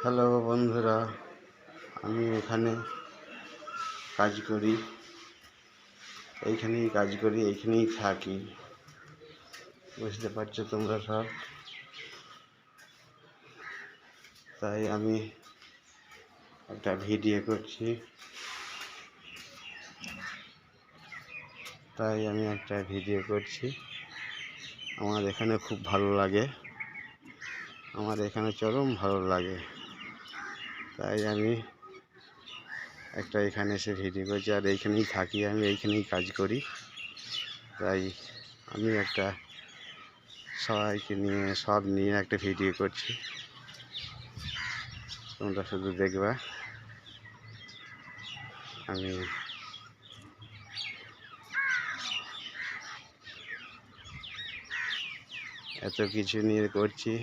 Hello বন্ধুরা, আমি এখানে কাজ করি, এইখানেই থাকি। বুঝতে পারছো তোমরা সব। তাই আমি একটা ভিডিও করছি। আমার এখানে খুব ভালো লাগে, আমার এখানে চরম ভালো লাগে। তাই আমি এখানে এসে ভিডিও করছি, আর এইখানেই থাকি, আমি এইখানেই কাজ করি। তাই আমি সবাইকে নিয়ে একটা ভিডিও করছি। তোমরা শুধু দেখবা। আমি এত কিছু নিয়ে করছি।